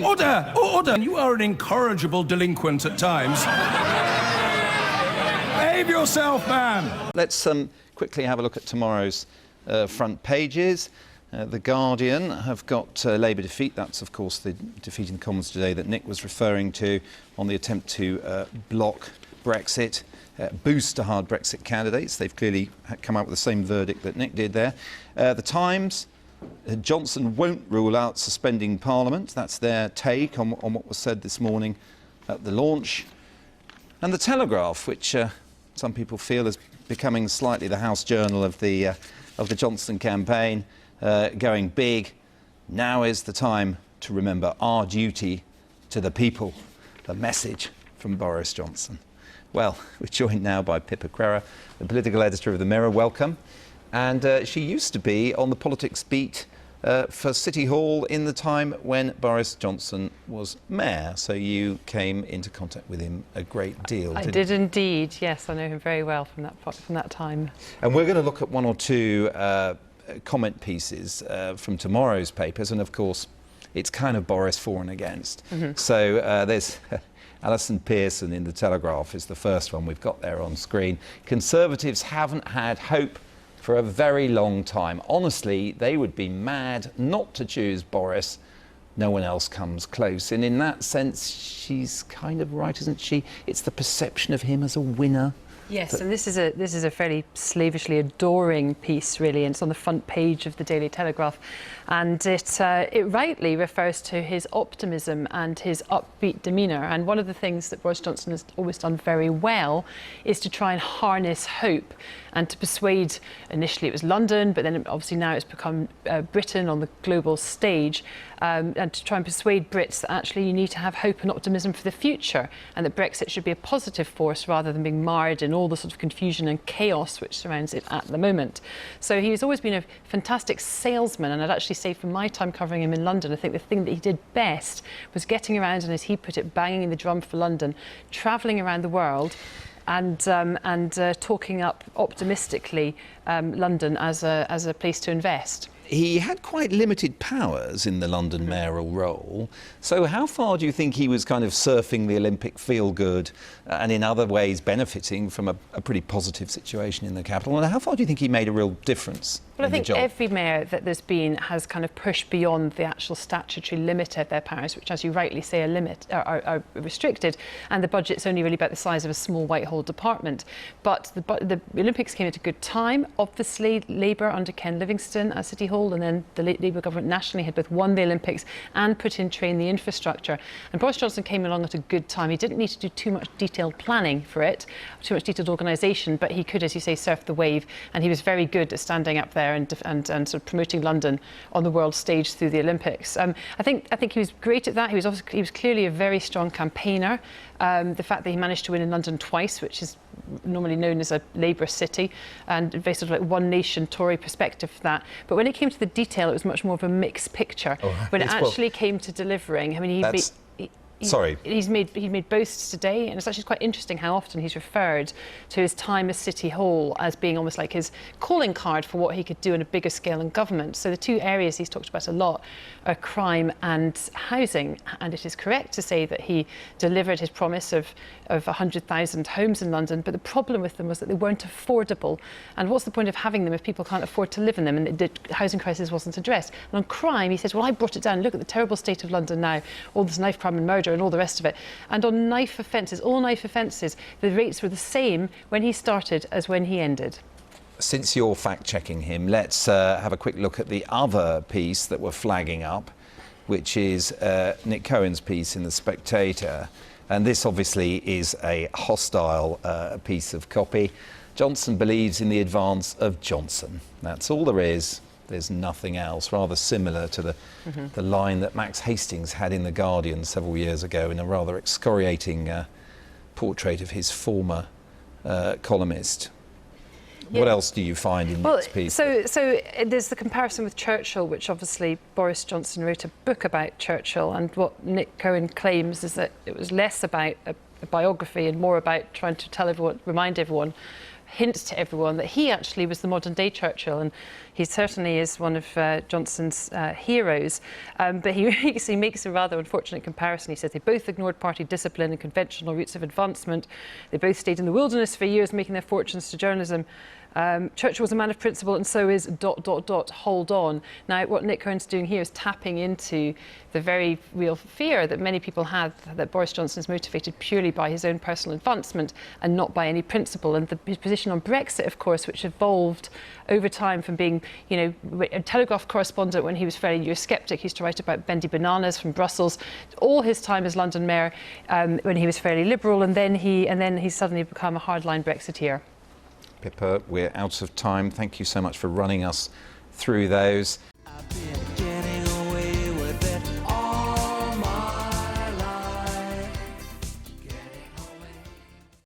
Order! Order! You are an incorrigible delinquent at times. Behave yourself, man! Let's quickly have a look at tomorrow's front pages. The Guardian have got Labour defeat. That's, of course, the defeat in the Commons today that Nick was referring to on the attempt to block Brexit, boost to hard Brexit candidates. They've clearly come out with the same verdict that Nick did there. The Times, Johnson won't rule out suspending Parliament. That's their take on what was said this morning at the launch. And the Telegraph, which some people feel is becoming slightly the house journal of the Johnson campaign, going big. Now is the time to remember our duty to the people. A message from Boris Johnson. Well, we're joined now by Pippa Crerar, the political editor of The Mirror. Welcome. And she used to be on the politics beat for City Hall in the time when Boris Johnson was mayor. So you came into contact with him a great deal. I did indeed, yes. I know him very well from that time. And we're going to look at one or two comment pieces from tomorrow's papers. And of course, it's kind of Boris for and against. So there's Alison Pearson in The Telegraph is the first one we've got there on screen. Conservatives haven't had hope for a very long time. Honestly, they would be mad not to choose Boris. No one else comes close. And in that sense, she's kind of right, isn't she? It's the perception of him as a winner. Yes, and this is a fairly slavishly adoring piece, really, and it's on the front page of the Daily Telegraph, and it rightly refers to his optimism and his upbeat demeanour. And one of the things that Boris Johnson has always done very well is to try and harness hope and to persuade. Initially, it was London, but then obviously now it's become Britain on the global stage, and to try and persuade Brits that actually you need to have hope and optimism for the future, and that Brexit should be a positive force rather than being marred in all the sort of confusion and chaos which surrounds it at the moment. So he's always been a fantastic salesman, and I'd actually say from my time covering him in London, I think the thing that he did best was getting around and, as he put it, banging the drum for London, travelling around the world and talking up optimistically London as a place to invest. He had quite limited powers in the London mayoral role. So how far do you think he was kind of surfing the Olympic feel-good and in other ways benefiting from a pretty positive situation in the capital? And how far do you think he made a real difference? Well, I think every mayor that there's been has kind of pushed beyond the actual statutory limit of their powers, which, as you rightly say, are restricted, and the budget's only really about the size of a small Whitehall department. But the Olympics came at a good time. Obviously, Labour under Ken Livingstone at City Hall, and then the Labour government nationally had both won the Olympics and put in train the infrastructure. And Boris Johnson came along at a good time. He didn't need to do too much detailed planning for it, too much detailed organisation, but he could, as you say, surf the wave, and he was very good at standing up there and sort of promoting London on the world stage through the Olympics. I think he was great at that. He was clearly a very strong campaigner. The fact that he managed to win in London twice, which is normally known as a Labour city, and very sort of like one nation Tory perspective for that. But when it came to the detail, it was much more of a mixed picture. When it actually came to delivering, I mean, He's made boasts today, and it's actually quite interesting how often he's referred to his time as City Hall as being almost like his calling card for what he could do on a bigger scale in government. So the two areas he's talked about a lot are crime and housing, and it is correct to say that he delivered his promise of 100,000 homes in London, but the problem with them was that they weren't affordable. And what's the point of having them if people can't afford to live in them, and the housing crisis wasn't addressed? And on crime, he says, well, I brought it down. Look at the terrible state of London now, all this knife crime and murder and all the rest of it. And on knife offences, all knife offences, the rates were the same when he started as when he ended. Since you're fact-checking him, let's have a quick look at the other piece that we're flagging up, which is Nick Cohen's piece in The Spectator. And this obviously is a hostile piece of copy. Johnson believes in the advance of Johnson. That's all there is. There's nothing else. Rather similar to the line that Max Hastings had in The Guardian several years ago in a rather excoriating portrait of his former columnist. Yeah. What else do you find in this piece? So there's the comparison with Churchill, which obviously Boris Johnson wrote a book about Churchill, and what Nick Cohen claims is that it was less about a biography and more about trying to remind everyone hint to everyone that he actually was the modern day Churchill, and he certainly is one of Johnson's heroes. But he makes a rather unfortunate comparison. He says they both ignored party discipline and conventional routes of advancement. They both stayed in the wilderness for years, making their fortunes to journalism. Churchill was a man of principle, and so is ... hold on. Now, what Nick Kearn's doing here is tapping into the very real fear that many people have that Boris Johnson is motivated purely by his own personal advancement and not by any principle. And his position on Brexit, of course, which evolved over time from being, a Telegraph correspondent when he was fairly Eurosceptic. He used to write about bendy bananas from Brussels. All his time as London mayor, when he was fairly liberal, and then he suddenly become a hardline Brexiteer. Pippa, we're out of time. Thank you so much for running us through those.